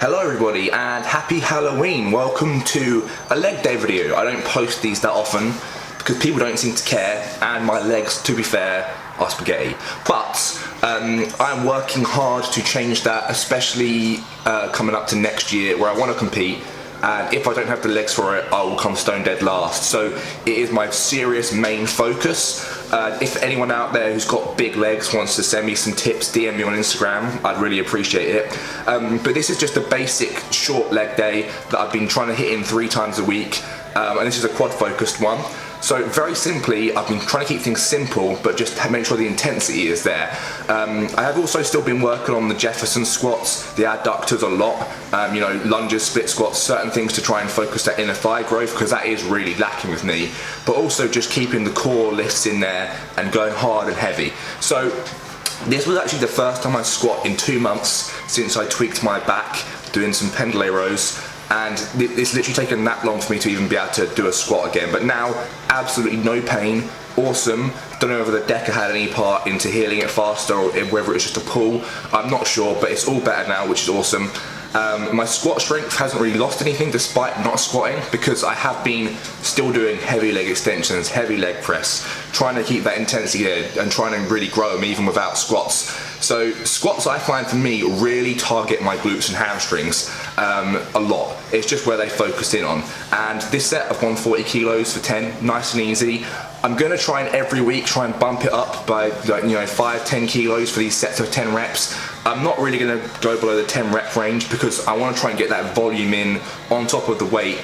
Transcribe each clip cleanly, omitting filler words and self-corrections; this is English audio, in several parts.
Hello everybody and happy Halloween. Welcome to a leg day video. I don't post these that often because people don't seem to care and my legs, to be fair, are spaghetti. But I'm working hard to change that, especially coming up to next year where I want to compete. And if I don't have the legs for it, I will come stone dead last. So it is my serious main focus. If anyone out there who's got big legs wants to send me some tips, DM me on Instagram, I'd really appreciate it. But this is just a basic short leg day that I've been trying to hit in 3 times a week. And this is a quad focused one. So very simply, I've been trying to keep things simple, but just make sure the intensity is there. I have also still been working on the Jefferson squats, the adductors a lot, you know, lunges, split squats, certain things to try and focus that inner thigh growth, because that is really lacking with me. But also just keeping the core lifts in there and going hard and heavy. So this was actually the first time I squat in 2 months since I tweaked my back doing some pendlay rows. And it's literally taken that long for me to even be able to do a squat again. But now, absolutely no pain, awesome. Don't know whether the DECA had any part into healing it faster or whether it was just a pull. I'm not sure, but it's all better now, which is awesome. My squat strength hasn't really lost anything despite not squatting, because I have been still doing heavy leg extensions, heavy leg press, trying to keep that intensity there and trying to really grow them even without squats. So squats, I find, for me, really target my glutes and hamstrings a lot. It's just where they focus in on. And this set of 140 kilos for 10, nice and easy. I'm gonna try and every week try and bump it up by, like, you know, 5-10 kilos for these sets of 10 reps. I'm not really gonna go below the 10 rep range because I wanna try and get that volume in on top of the weight.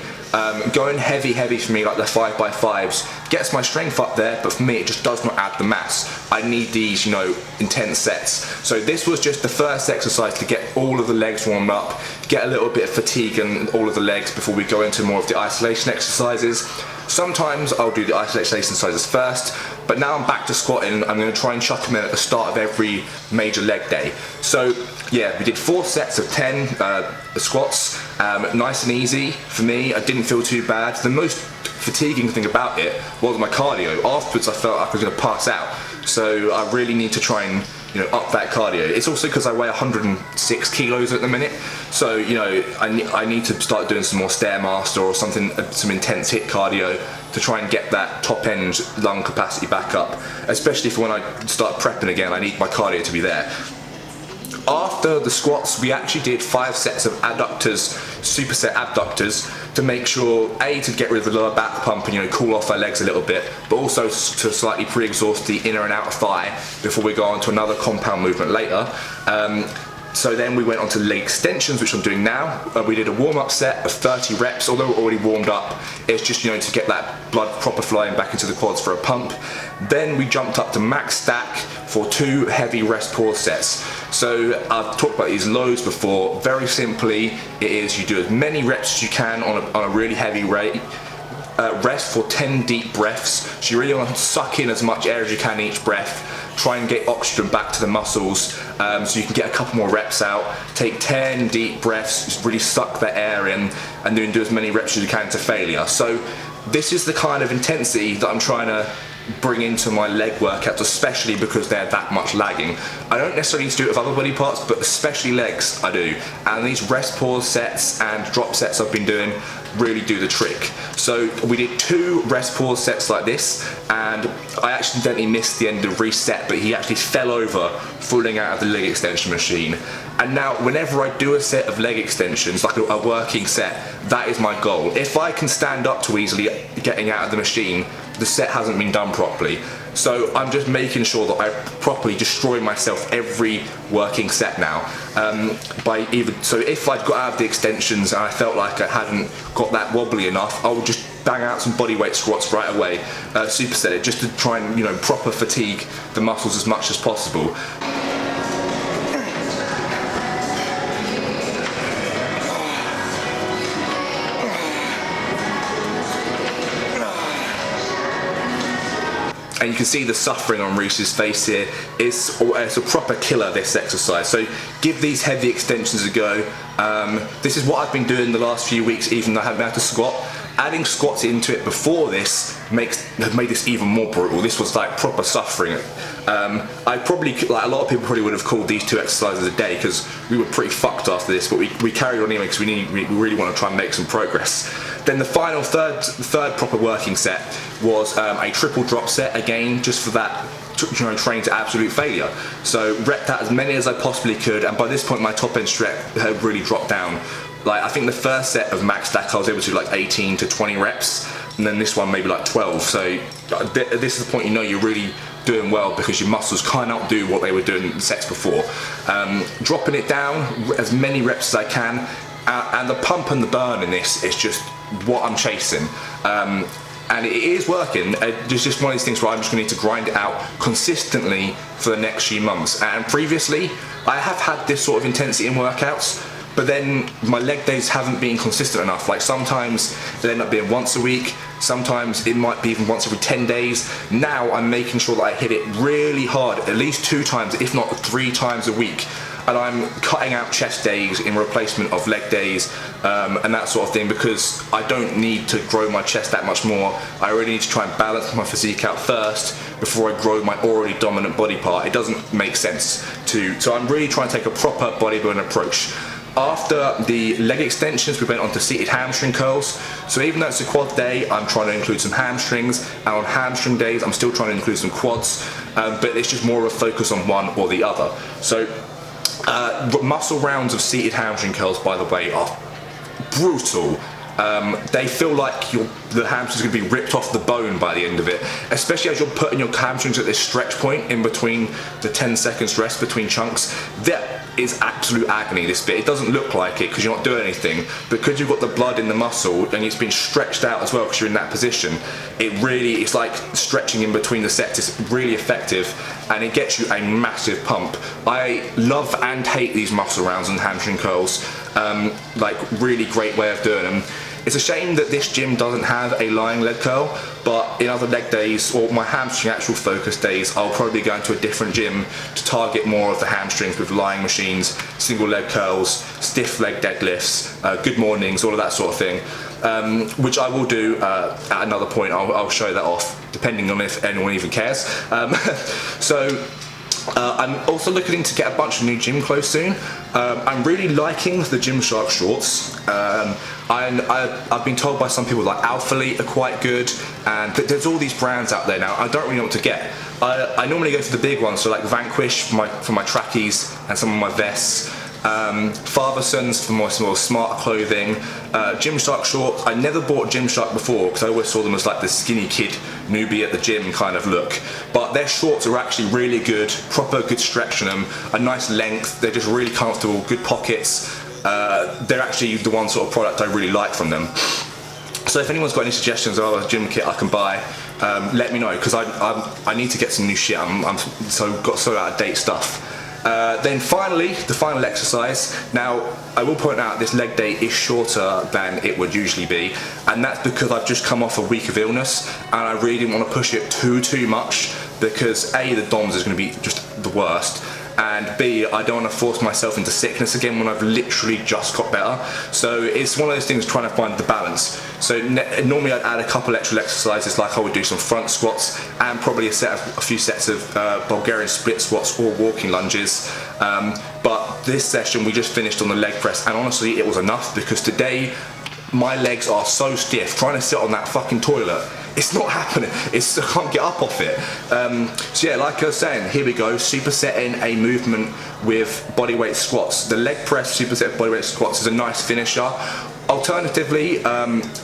Going heavy for me, like the 5x5s, gets my strength up there, but for me it just does not add the mass. I need these, you know, intense sets. So this was just the first exercise to get all of the legs warmed up, get a little bit of fatigue in all of the legs before we go into more of the isolation exercises. Sometimes I'll do the isolation exercises first, but now I'm back to squatting. I'm going to try and chuck them in at the start of every major leg day. So yeah, we did 4 sets of 10 squats, nice and easy for me. I didn't feel too bad. The most fatiguing thing about it was my cardio. Afterwards I felt like I was going to pass out. So I really need to try and, you know, up that cardio. It's also because I weigh 106 kilos at the minute, so, you know, I need to start doing some more Stairmaster or something, some intense HIIT cardio to try and get that top end lung capacity back up, especially for when I start prepping again. I need my cardio to be there. After the squats, we actually did 5 sets of adductors, superset abductors, to make sure, A, to get rid of the lower back pump and, you know, cool off our legs a little bit, but also to slightly pre-exhaust the inner and outer thigh before we go on to another compound movement later. So then we went on to leg extensions, which I'm doing now. We did a warm-up set of 30 reps, although we're already warmed up. It's just, you know, to get that blood proper flowing back into the quads for a pump. Then we jumped up to max stack for 2 heavy rest pause sets. So I've talked about these loads before. Very simply, it is you do as many reps as you can on a really heavy rate. Rest for 10 deep breaths. So you really want to suck in as much air as you can each breath. Try and get oxygen back to the muscles so you can get a couple more reps out. Take 10 deep breaths, just really suck that air in, and then do as many reps as you can to failure. So this is the kind of intensity that I'm trying to bring into my leg workouts, especially because they're that much lagging. I don't necessarily need to do it with other body parts, but especially legs I do. And these rest pause sets and drop sets I've been doing really do the trick. So we did 2 rest pause sets like this, and I accidentally missed the end of reset, but he actually fell over falling out of the leg extension machine. And now whenever I do a set of leg extensions, like a working set, that is my goal. If I can stand up too easily getting out of the machine, the set hasn't been done properly. So I'm just making sure that I properly destroy myself every working set now. So if I'd got out of the extensions and I felt like I hadn't got that wobbly enough, I would just bang out some bodyweight squats right away, superset it, just to try and, you know, proper fatigue the muscles as much as possible. And you can see the suffering on Reese's face here. It's a proper killer, this exercise. So give these heavy extensions a go. This is what I've been doing the last few weeks, even though I haven't been able to squat. adding squats into it before this has made this even more brutal. This was like proper suffering. I probably, like a lot of people probably would have called these 2 exercises a day because we were pretty fucked after this, but we carried on anyway because we really want to try and make some progress. Then the final third proper working set was a triple drop set, again just for that, you know, train to absolute failure. So rep that as many as I possibly could, and by this point my top end strength had really dropped down. Like I think the first set of max stack I was able to do like 18 to 20 reps, and then this one maybe like 12. So this is the point you know you're really doing well because your muscles can't outdo what they were doing in the sets before. Dropping it down as many reps as I can, and the pump and the burn in this is just what I'm chasing. And it is working. It's just one of these things where I'm just going to need to grind it out consistently for the next few months. And previously, I have had this sort of intensity in workouts, but then my leg days haven't been consistent enough. Like sometimes they end up being once a week, sometimes it might be even once every 10 days. Now I'm making sure that I hit it really hard, at least 2 times, if not 3 times a week. And I'm cutting out chest days in replacement of leg days and that sort of thing, because I don't need to grow my chest that much more. I really need to try and balance my physique out first before I grow my already dominant body part. It doesn't make sense to, so I'm really trying to take a proper bodybuilding approach. After the leg extensions, we went on to seated hamstring curls. So even though it's a quad day, I'm trying to include some hamstrings, and on hamstring days, I'm still trying to include some quads, but it's just more of a focus on one or the other. So muscle rounds of seated hamstring curls, by the way, are brutal. They feel like the hamstring's going to be ripped off the bone by the end of it, especially as you're putting your hamstrings at this stretch point in between the 10 seconds rest between chunks. That is absolute agony, this bit. It doesn't look like it because you're not doing anything, because you've got the blood in the muscle and it's been stretched out as well because you're in that position. It's like stretching in between the sets. It's really effective and it gets you a massive pump. I love and hate these muscle rounds and hamstring curls. Like really great way of doing them. It's a shame that this gym doesn't have a lying leg curl, but in other leg days or my hamstring actual focus days, I'll probably go into a different gym to target more of the hamstrings with lying machines, single leg curls, stiff leg deadlifts, good mornings, all of that sort of thing, which I will do at another point. I'll show that off depending on if anyone even cares. I'm also looking to get a bunch of new gym clothes soon. I'm really liking the Gymshark shorts. I've been told by some people like Alpha Elite are quite good, and there's all these brands out there now. I don't really know what to get. I normally go for the big ones, so like Vanquish for my trackies and some of my vests. Father-Sons for my small smart clothing. Gymshark shorts. I never bought Gymshark before because I always saw them as like the skinny kid newbie at the gym kind of look, but their shorts are actually really good, proper good stretch in them, a nice length, they're just really comfortable, good pockets. They're actually the one sort of product I really like from them. So if anyone's got any suggestions of other gym kit I can buy, let me know, because I need to get some new shit. I'm got so out of date stuff. Then finally, the final exercise. Now, I will point out this leg day is shorter than it would usually be, and that's because I've just come off a week of illness, and I really didn't want to push it too much, because A, the DOMS is going to be just the worst, and B, I don't want to force myself into sickness again when I've literally just got better. So it's one of those things trying to find the balance. So normally I'd add a couple extra exercises, like I would do some front squats and probably a few sets of Bulgarian split squats or walking lunges. But this session we just finished on the leg press, and honestly it was enough, because today my legs are so stiff trying to sit on that fucking toilet. It's not happening. I can't get up off it. So yeah, like I was saying, here we go, supersetting a movement with bodyweight squats. The leg press superset bodyweight squats is a nice finisher. Alternatively,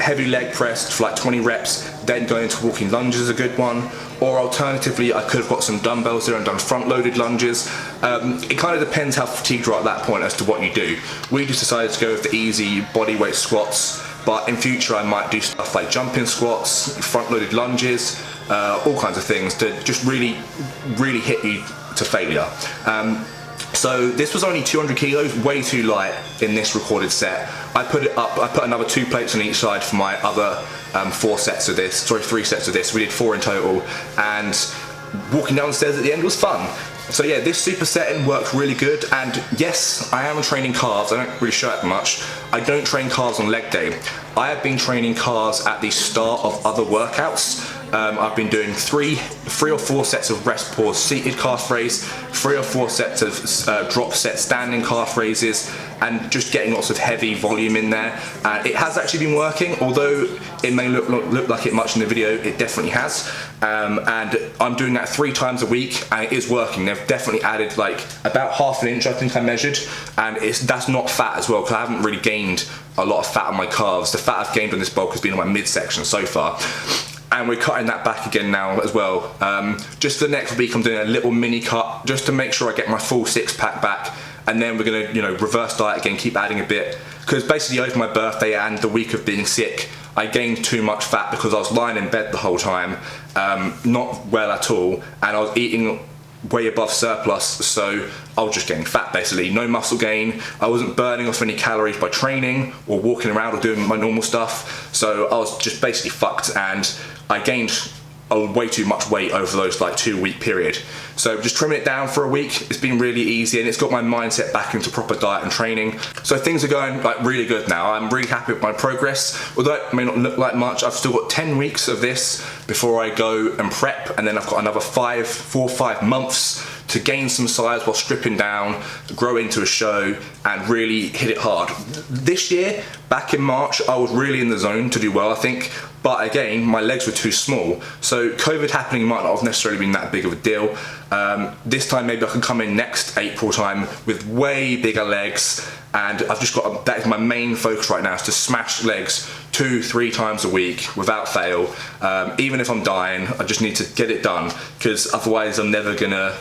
heavy leg press for like 20 reps, then going into walking lunges is a good one. Or alternatively, I could have got some dumbbells there and done front-loaded lunges. It kind of depends how fatigued you are at that point as to what you do. We just decided to go with the easy bodyweight squats, but in future I might do stuff like jumping squats, front-loaded lunges, all kinds of things to just really hit you to failure. So this was only 200 kilos, way too light in this recorded set. I put another 2 plates on each side for my other 3 sets of this. We did 4 in total, and walking down the stairs at the end was fun. So yeah, this supersetting worked really good, and yes, I am training calves. I don't really show it much. I don't train calves on leg day. I have been training calves at the start of other workouts. I've been doing three or four sets of rest pause seated calf raise, 3 or 4 sets of drop set standing calf raises, and just getting lots of heavy volume in there. And it has actually been working, although it may look like it much in the video, it definitely has. And I'm doing that 3 times a week, and it is working. They've definitely added like about ½ an inch, I think I measured, and that's not fat as well, because I haven't really gained a lot of fat on my calves. The fat I've gained on this bulk has been on my midsection so far. And we're cutting that back again now as well. Just for the next week, I'm doing a little mini cut just to make sure I get my full 6-pack back, and then we're gonna, you know, reverse diet again, keep adding a bit, because basically over my birthday and the week of being sick, I gained too much fat because I was lying in bed the whole time, not well at all, and I was eating way above surplus, so I was just getting fat basically, no muscle gain. I wasn't burning off any calories by training or walking around or doing my normal stuff, so I was just basically fucked, and I gained way too much weight over those like 2-week period. So just trimming it down for a week, it's been really easy, and it's got my mindset back into proper diet and training. So things are going like really good now. I'm really happy with my progress. Although it may not look like much, I've still got 10 weeks of this before I go and prep, and then I've got another 4 or 5 months to gain some size while stripping down, grow into a show, and really hit it hard. This year, back in March, I was really in the zone to do well, I think, but again, my legs were too small. So COVID happening might not have necessarily been that big of a deal. This time maybe I can come in next April time with way bigger legs, and I've just got, that is my main focus right now, is to smash legs 2-3 times a week without fail. Even if I'm dying, I just need to get it done, because otherwise I'm never gonna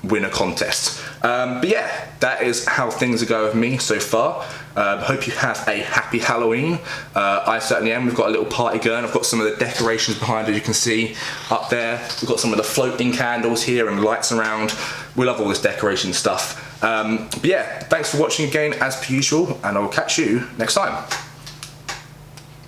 win a contest. But yeah, that is how things are going with me so far. Hope you have a happy Halloween. I certainly am. We've got a little party going. I've got some of the decorations behind, as you can see up there. We've got some of the floating candles here and lights around. We love all this decoration stuff. But yeah, thanks for watching again as per usual, and I will catch you next time.